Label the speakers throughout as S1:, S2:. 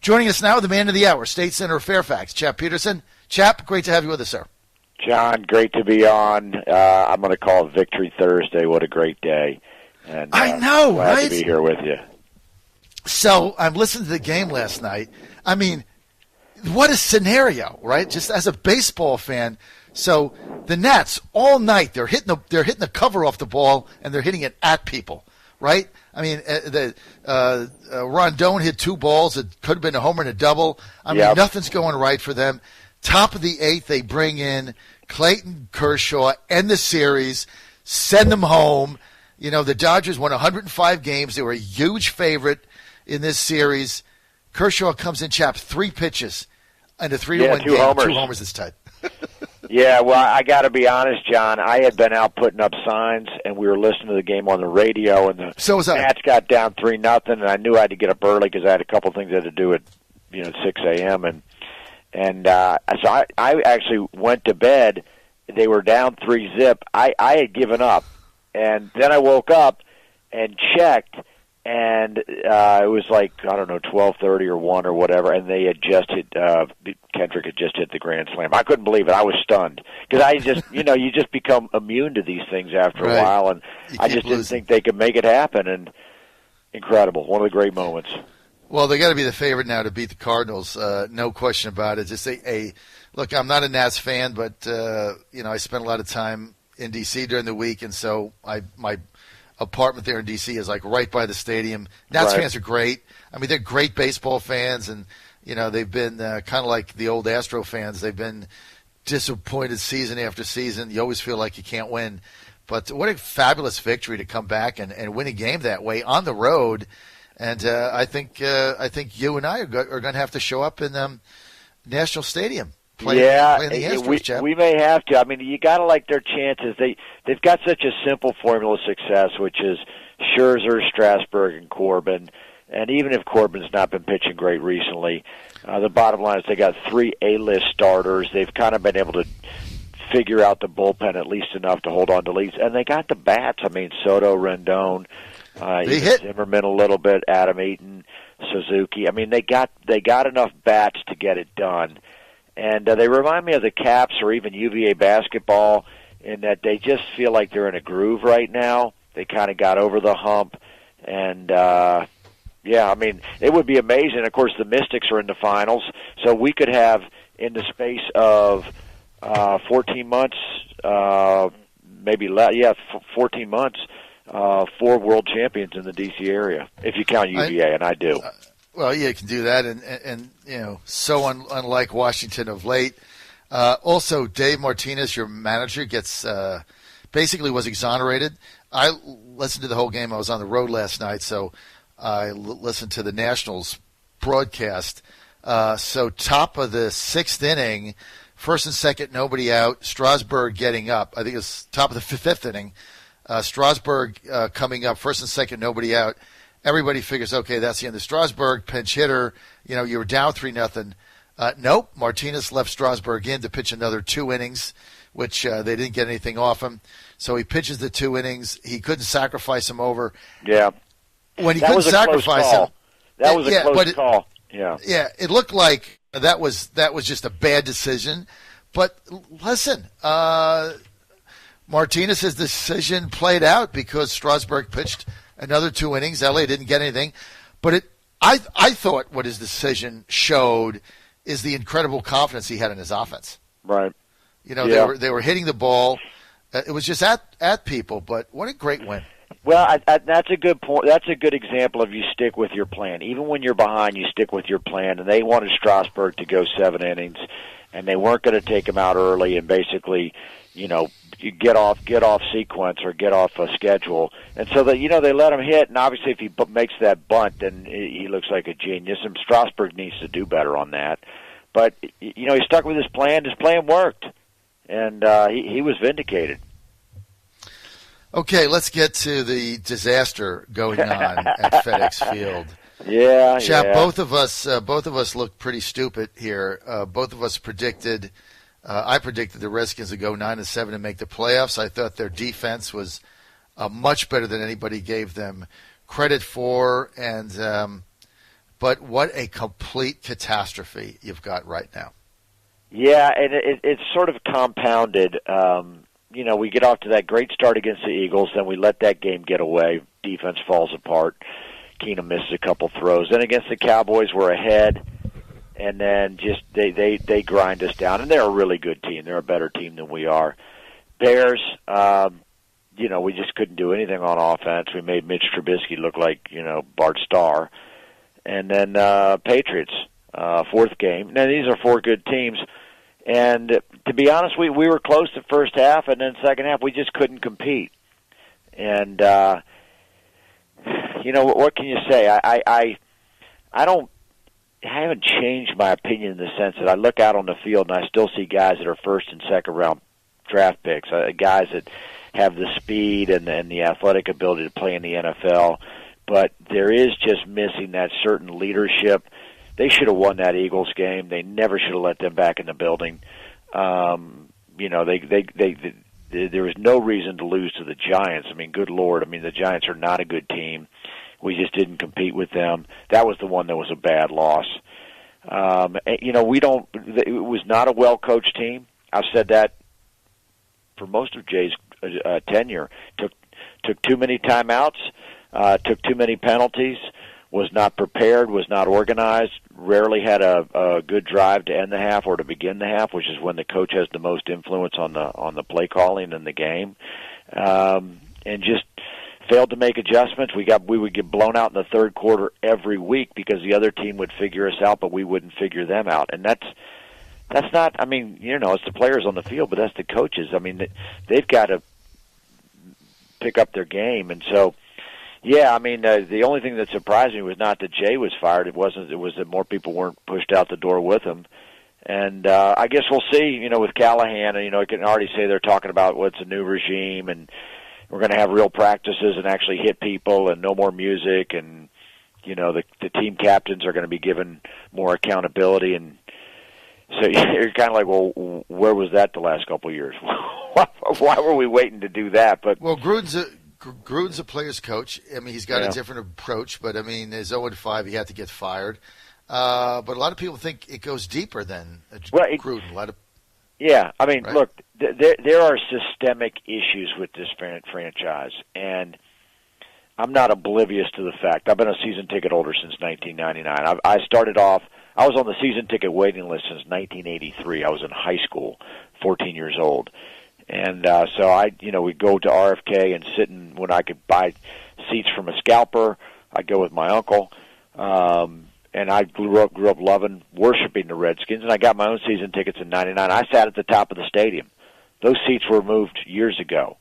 S1: Joining us now, the man of the hour, State Senator of Fairfax, Chap Petersen. Chap, great to have you with us, sir.
S2: John, great to be on. I'm going to call it Victory Thursday. What a great day. And
S1: I know,
S2: glad
S1: right?
S2: to be here with you.
S1: So I'm listening to the game last night. I mean, what a scenario, right? Just as a baseball fan. So the Nats all night they're hitting the cover off the ball and they're hitting it at people, right? I mean, Rondon hit 2 balls. It could have been a homer and a double. I mean, nothing's going right for them. Top of the 8th, they bring in Clayton Kershaw, end the series, send them home. You know, the Dodgers won 105 games. They were a huge favorite in this series. Kershaw comes in, Chap, 3 pitches and a 3-1 game.
S2: Homers.
S1: 2 homers this time.
S2: Yeah, well, I got to be honest, John. I had been out putting up signs, and we were listening to the game on the radio, and the Nats got down 3-0, and I knew I had to get up early because I had a couple things I had to do at 6 a.m. And so I actually went to bed. They were down 3-0. I had given up, and then I woke up and checked, and it was like, I don't know, 12:30 or 1 or whatever, and they had just hit, Kendrick had just hit the grand slam. I couldn't believe it. I was stunned because I just, you just become immune to these things after a while, and I just didn't think they could make it happen, and incredible. One of the great moments.
S1: Well, they got to be the favorite now to beat the Cardinals, no question about it. Just look, I'm not a Nats fan, but I spent a lot of time in D.C. during the week, and so my apartment there in D.C. is like right by the stadium. Nats fans are great. I mean, they're great baseball fans, and they've been kind of like the old Astro fans. They've been disappointed season after season. You always feel like you can't win, but what a fabulous victory to come back and win a game that way on the road. And I think you and I are going to have to show up in National Stadium. Play the Astros, Chap.
S2: We may have to. I mean, you got to like their chances. They've got such a simple formula of success, which is Scherzer, Strasburg, and Corbin. And even if Corbin's not been pitching great recently, the bottom line is they got 3 A-list starters. They've kind of been able to figure out the bullpen at least enough to hold on to leads, and they got the bats. I mean, Soto, Rendon.
S1: They hit
S2: Zimmerman a little bit, Adam Eaton, Suzuki. I mean, they got enough bats to get it done, and they remind me of the Caps or even UVA basketball in that they just feel like they're in a groove right now. They kind of got over the hump, and I mean, it would be amazing. Of course, the Mystics are in the finals, so we could have in the space of 14 months, maybe 14 months. 4 world champions in the D.C. area, if you count UVA, and I do.
S1: Well, yeah, you can do that, and so unlike Washington of late. Also, Dave Martinez, your manager, gets basically was exonerated. I listened to the whole game. I was on the road last night, so I listened to the Nationals broadcast. So top of the 6th inning, first and second, nobody out. Strasburg getting up. I think it was top of the 5th inning. Strasburg coming up, first and second, nobody out. Everybody figures, okay, that's the end of Strasburg, pinch hitter. You were down 3-0. Nope, Martinez left Strasburg in to pitch another 2 innings, which they didn't get anything off him. So he pitches the 2 innings. He couldn't sacrifice him over.
S2: Yeah.
S1: When he couldn't sacrifice him.
S2: That was a close call. Yeah.
S1: Yeah, it looked like that was just a bad decision. But listen, Martinez's decision played out because Strasburg pitched another 2 innings. LA didn't get anything. But I thought what his decision showed is the incredible confidence he had in his offense.
S2: Right.
S1: They were hitting the ball. It was just at people, but what a great win.
S2: Well, that's a good point. That's a good example of you stick with your plan. Even when you're behind, you stick with your plan. And they wanted Strasburg to go 7 innings, and they weren't going to take him out early and basically, you get off sequence or get off a schedule. And so that they let him hit, and obviously if he makes that bunt, then he looks like a genius. And Strasburg needs to do better on that. But he stuck with his plan. His plan worked, and he was vindicated.
S1: Okay, let's get to the disaster going on at FedEx Field.
S2: Yeah,
S1: Chap,
S2: yeah.
S1: both of us looked pretty stupid here. Both of us predicted. I predicted the Redskins would go 9-7 and make the playoffs. I thought their defense was much better than anybody gave them credit for, and but what a complete catastrophe you've got right now.
S2: Yeah, and it's sort of compounded. We get off to that great start against the Eagles, then we let that game get away. Defense falls apart. Keenum misses a couple throws. Then against the Cowboys, we're ahead, and then just they grind us down. And they're a really good team. They're a better team than we are. Bears, we just couldn't do anything on offense. We made Mitch Trubisky look like, Bart Starr. And then Patriots, fourth game. Now, these are four good teams. And to be honest, we were close the first half, and then second half we just couldn't compete. And, what can you say? I haven't changed my opinion in the sense that I look out on the field and I still see guys that are first and second round draft picks, guys that have the speed and the athletic ability to play in the NFL. But there is just missing that certain leadership. They should have won that Eagles game. They never should have let them back in the building. There was no reason to lose to the Giants. I mean, good Lord. I mean, the Giants are not a good team. We just didn't compete with them. That was the one that was a bad loss. It was not a well-coached team. I've said that for most of Jay's tenure. Took too many timeouts, took too many penalties, was not prepared, was not organized, rarely had a good drive to end the half or to begin the half, which is when the coach has the most influence on the play calling in the game, and just failed to make adjustments. We would get blown out in the third quarter every week because the other team would figure us out, but we wouldn't figure them out. And that's not, it's the players on the field, but that's the coaches. I mean, they've got to pick up their game. And so, the only thing that surprised me was not that Jay was fired. It was that more people weren't pushed out the door with him. And I guess we'll see, with Callahan, I can already say they're talking about what's a new regime, and we're going to have real practices and actually hit people and no more music. And, the team captains are going to be given more accountability. And so you're kind of like, well, where was that the last couple of years? Why were we waiting to do that? But
S1: Gruden's a player's coach. I mean, he's got a different approach, but, his 0-5, he had to get fired. But a lot of people think it goes deeper than Gruden.
S2: Right? Look, there are systemic issues with this franchise, and I'm not oblivious to the fact. I've been a season ticket holder since 1999. I started off, I was on the season ticket waiting list since 1983. I was in high school, 14 years old. And so we'd go to RFK and sit in when I could buy seats from a scalper. I'd go with my uncle. And I grew up worshiping the Redskins, and I got my own season tickets in 99. I sat at the top of the stadium. Those seats were moved years ago.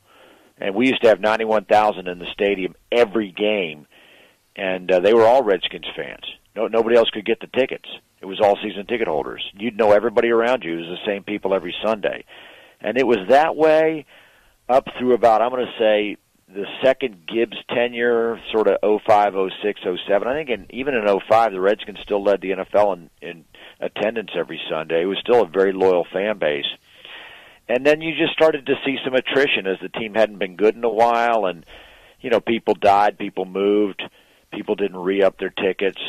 S2: And we used to have 91,000 in the stadium every game, and they were all Redskins fans. Nobody else could get the tickets. It was all season ticket holders. You'd know everybody around you. It was the same people every Sunday. And it was that way up through about, I'm going to say, the second Gibbs tenure, sort of 05, 06, 07. I think even in 05, the Redskins still led the NFL in attendance every Sunday. It was still a very loyal fan base. And then you just started to see some attrition as the team hadn't been good in a while, and, people died, people moved, people didn't re-up their tickets.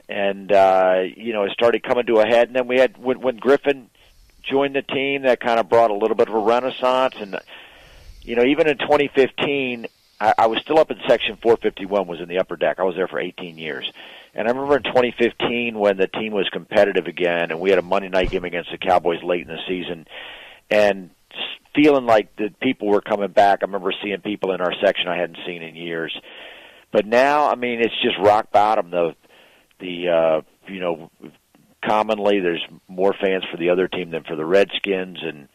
S2: And, it started coming to a head. And then we had, when Griffin joined the team, that kind of brought a little bit of a renaissance. And, even in 2015, I was still up in Section 451, was in the upper deck. I was there for 18 years. And I remember in 2015 when the team was competitive again, and we had a Monday night game against the Cowboys late in the season, and feeling like the people were coming back. I remember seeing people in our section I hadn't seen in years. But now, it's just rock bottom. Commonly there's more fans for the other team than for the Redskins, and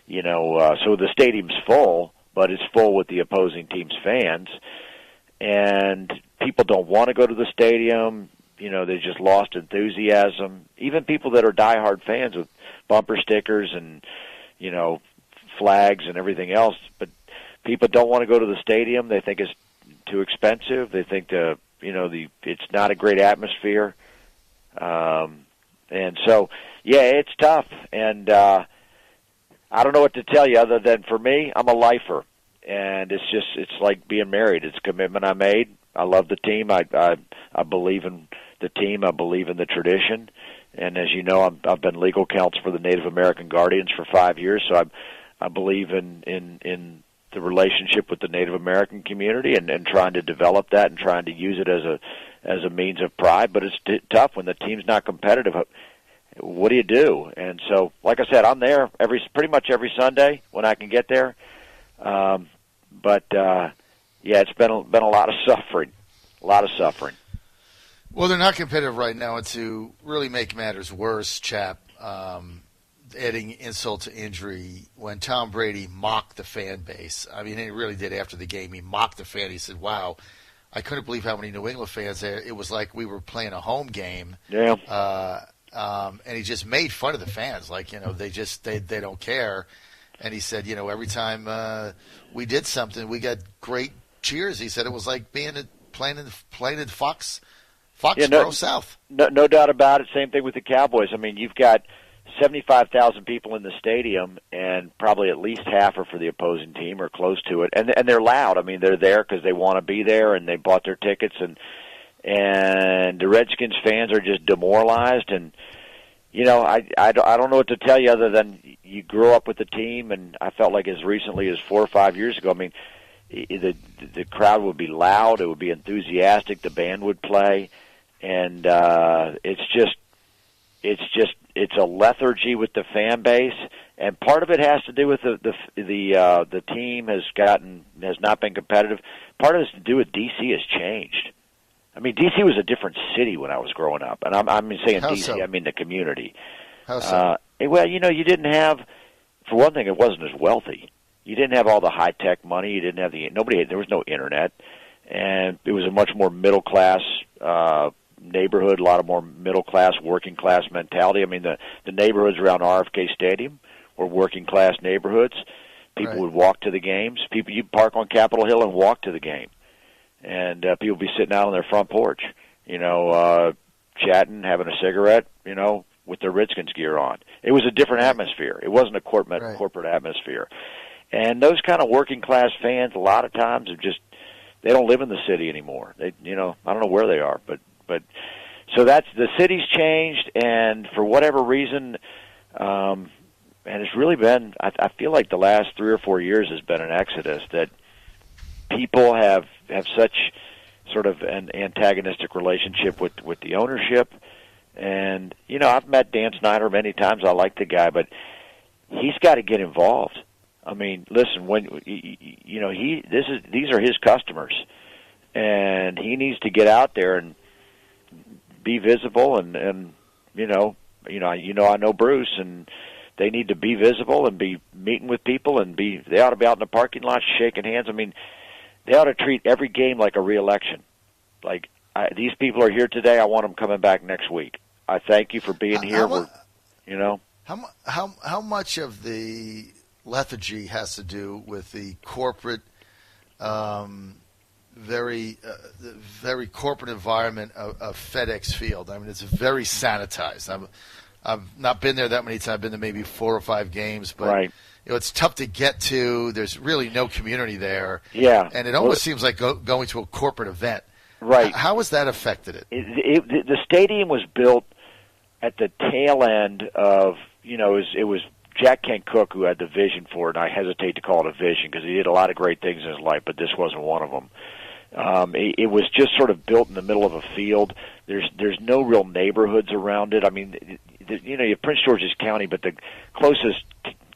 S2: so the stadium's full, but it's full with the opposing team's fans, and people don't want to go to the stadium. They just lost enthusiasm. Even people that are diehard fans with bumper stickers and flags and everything else, but people don't want to go to the stadium. They think it's too expensive. They think it's not a great atmosphere. And so, it's tough. And I don't know what to tell you other than for me, I'm a lifer. And it's like being married. It's a commitment I made. I love the team. I believe in the team. I believe in the tradition. And as you know, I've been legal counsel for the Native American Guardians for 5 years, so I believe in the relationship with the Native American community and trying to develop that and trying to use it as a means of pride. But it's tough when the team's not competitive. What do you do? And so, like I said, I'm there pretty much every Sunday when I can get there. Yeah, it's been a lot of suffering,
S1: Well, they're not competitive right now, and to really make matters worse, Chap, adding insult to injury, when Tom Brady mocked the fan base, I mean, he really did after the game. He mocked the fan. He said, wow, I couldn't believe how many New England fans there. It was like we were playing a home game.
S2: Yeah.
S1: And he just made fun of the fans, like, they don't care. And he said, every time we did something, we got great cheers. He said it was like playing in Foxborough South.
S2: No doubt about it. Same thing with the Cowboys. I mean, you've got 75,000 people in the stadium, and probably at least half are for the opposing team or close to it. And they're loud. I mean, they're there because they want to be there, and they bought their tickets. And the Redskins fans are just demoralized. And I don't know what to tell you other than you grew up with the team, and I felt like as recently as 4 or 5 years ago, I mean, the crowd would be loud, it would be enthusiastic, the band would play, and it's a lethargy with the fan base, and part of it has to do with the team has not been competitive. Part of it has to do with DC has changed. I mean, D.C. was a different city when I was growing up, and I'm saying
S1: How
S2: D.C.
S1: So?
S2: I mean the community.
S1: How so?
S2: Well, you didn't have, for one thing, it wasn't as wealthy. You didn't have all the high tech money. You didn't have there was no internet, and it was a much more middle class neighborhood. A lot of more middle class, working class mentality. I mean, the neighborhoods around RFK Stadium were working class neighborhoods. People would walk to the games. You'd park on Capitol Hill and walk to the game. And people would be sitting out on their front porch, chatting, having a cigarette, with their Redskins gear on. It was a different atmosphere. It wasn't a corporate atmosphere. And those kind of working class fans, a lot of times, they don't live in the city anymore. I don't know where they are, but so the city's changed, and for whatever reason, and it's really been, I feel like the last 3 or 4 years has been an exodus that people have such sort of an antagonistic relationship with the ownership. And, I've met Dan Snyder many times. I like the guy, but he's got to get involved. I mean, listen, these are his customers, and he needs to get out there and be visible. And I know Bruce, and they need to be visible and be meeting with people, and they ought to be out in the parking lot shaking hands. I mean, they ought to treat every game like a re-election. Like, these people are here today. I want them coming back next week. I thank you for being here.
S1: How much of the lethargy has to do with the corporate, very corporate environment of FedEx Field? I mean, it's very sanitized. I've not been there that many times. I've been to maybe 4 or 5 games, but it's tough to get to. There's really no community there.
S2: Yeah,
S1: and it almost seems like going to a corporate event.
S2: Right.
S1: How has that affected it?
S2: The stadium was built at the tail end of, it was Jack Kent Cooke who had the vision for it, and I hesitate to call it a vision because he did a lot of great things in his life, but this wasn't one of them. It was just sort of built in the middle of a field. There's no real neighborhoods around it. I mean, you have Prince George's County, but the closest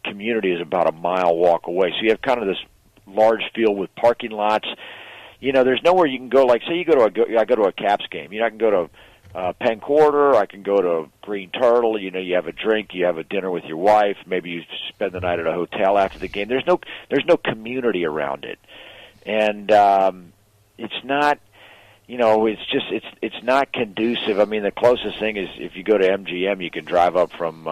S2: community is about a mile walk away. So you have kind of this large field with parking lots. There's nowhere you can go. Like, say I go to a Caps game. I can go to Penn Quarter. I can go to Green Turtle. You have a drink. You have a dinner with your wife. Maybe you spend the night at a hotel after the game. There's no community around it, and it's not. It's not conducive. I mean, the closest thing is if you go to MGM, you can drive up from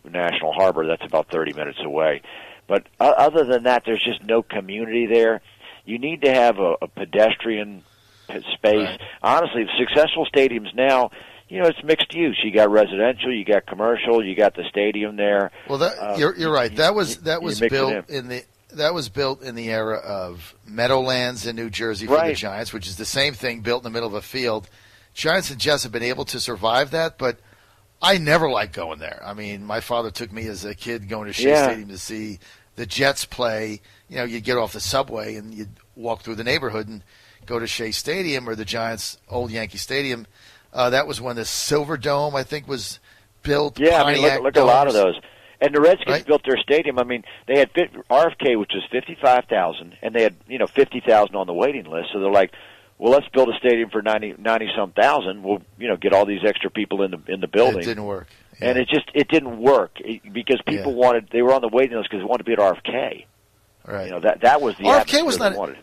S2: National Harbor. That's about 30 minutes away. But other than that, there's just no community there. You need to have a pedestrian space. Right. Honestly, successful stadiums now, it's mixed use. You got residential, you got commercial, you got the stadium there.
S1: Well, you're right. That was built in the era of Meadowlands in New Jersey for the Giants, which is the same thing built in the middle of a field. Giants and Jets have been able to survive that, but I never liked going there. I mean, my father took me as a kid going to Shea Stadium to see the Jets play. You know, you'd get off the subway and you'd walk through the neighborhood and go to Shea Stadium or the Giants' old Yankee Stadium. That was when the Silver Dome, I think, was built.
S2: Yeah, I mean, look at a lot of those. And the Redskins built their stadium. I mean, they had RFK, which was 55,000, and they had 50,000 on the waiting list. So they're like, well, let's build a stadium for 90-some thousand. We'll get all these extra people in the building.
S1: It didn't work,
S2: and it didn't work because people they were on the waiting list because they wanted to be at RFK.
S1: Right.
S2: That was the
S1: RFK was
S2: not. Wanted.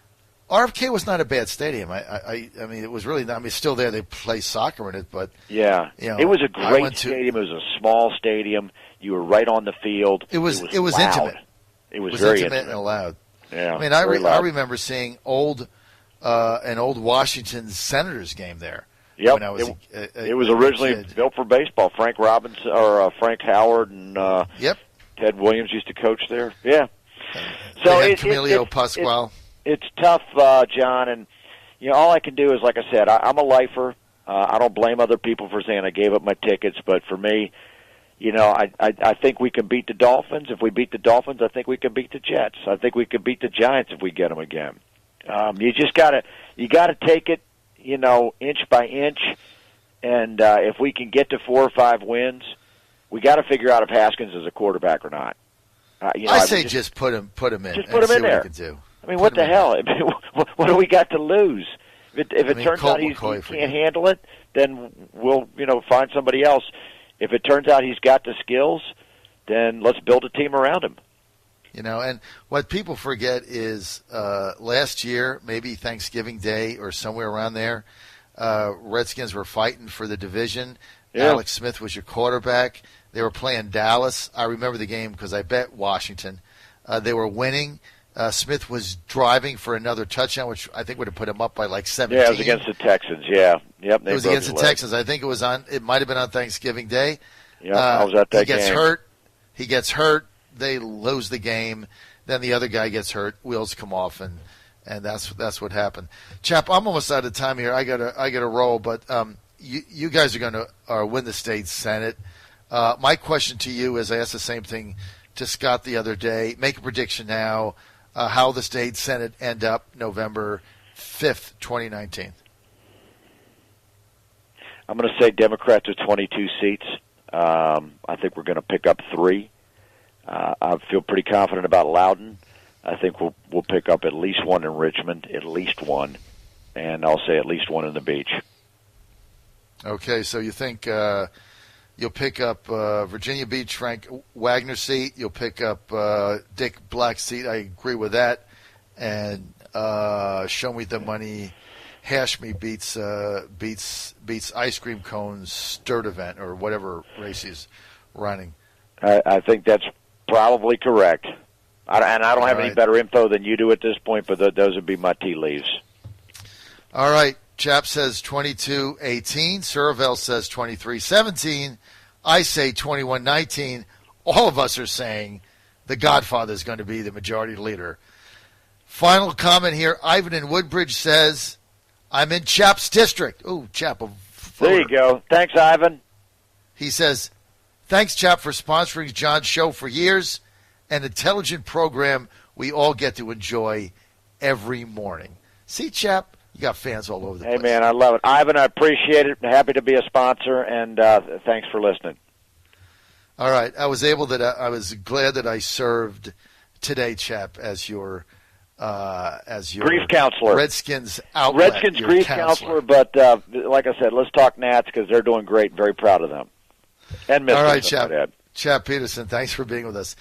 S1: RFK was not a bad stadium. I mean, it was really not. I mean, it's still there. They play soccer in it, but
S2: it was a great stadium. It was a small stadium. You were right on the field.
S1: It was
S2: loud.
S1: intimate.
S2: It was very
S1: intimate and loud.
S2: Yeah.
S1: I mean, I remember seeing an old Washington Senators game there.
S2: Yep.
S1: When I was
S2: it was originally built for baseball. Frank Robinson or Frank Howard and Ted Williams used to coach there. Yeah.
S1: So Camilo Pascual.
S2: It's tough, John, and all I can do is, like I said, I'm a lifer. I don't blame other people for saying I gave up my tickets, but for me, I think we can beat the Dolphins. If we beat the Dolphins, I think we can beat the Jets. I think we can beat the Giants if we get them again. You just gotta take it, inch by inch, and if we can get to 4 or 5 wins, we got to figure out if Haskins is a quarterback or not.
S1: I say just put him in.
S2: Just put him in there. I mean, what the hell? I mean, what do we got to lose? If it turns out he can't handle it, then we'll find somebody else. If it turns out he's got the skills, then let's build a team around him.
S1: And what people forget is last year, maybe Thanksgiving Day or somewhere around there, Redskins were fighting for the division. Yeah. Alex Smith was your quarterback. They were playing Dallas. I remember the game because I bet Washington. They were winning. Smith was driving for another touchdown, which I think would have put him up by like 17.
S2: Yeah, it was against the Texans. Yeah, yep.
S1: It was against the Texans. I think it might have been on Thanksgiving Day.
S2: Yeah, I was at that game.
S1: He gets hurt. They lose the game. Then the other guy gets hurt. Wheels come off, and that's what happened. Chap, I'm almost out of time here. I gotta roll, but you guys are going to win the state Senate. My question to you is, I asked the same thing to Scott the other day. Make a prediction now. How the state Senate end up November 5th, 2019.
S2: I'm going to say Democrats with 22 seats. I think we're going to pick up 3. I feel pretty confident about Loudoun. I think we'll pick up at least 1 in Richmond, at least 1, and I'll say at least 1 in the Beach.
S1: Okay, so you think you'll pick up Virginia Beach, Frank Wagner seat. You'll pick up Dick Black seat. I agree with that. And Show Me the Money, Hash Me beats Ice Cream Cone's Sturt event or whatever race he's running.
S2: I think that's probably correct. I don't have any better info than you do at this point, but those would be my tea leaves.
S1: All right. Chap says 22-18. Suravel says 23-17. I say 21-19. All of us are saying the Godfather is going to be the majority leader. Final comment here. Ivan in Woodbridge says, I'm in Chap's district. Ooh, Chap.
S2: There you go. Thanks, Ivan.
S1: He says, thanks, Chap, for sponsoring John's show for years. An intelligent program we all get to enjoy every morning. See, Chap? You got fans all over the place.
S2: Hey, man, I love it. Ivan, I appreciate it. Happy to be a sponsor, and thanks for listening.
S1: All right. I was glad that I served today, Chap, as your
S2: grief counselor.
S1: Redskins outlet.
S2: Redskins grief counselor, but like I said, let's talk Nats because they're doing great. Very proud of them. And Mr.
S1: All right, Chap. Chap Petersen, thanks for being with us.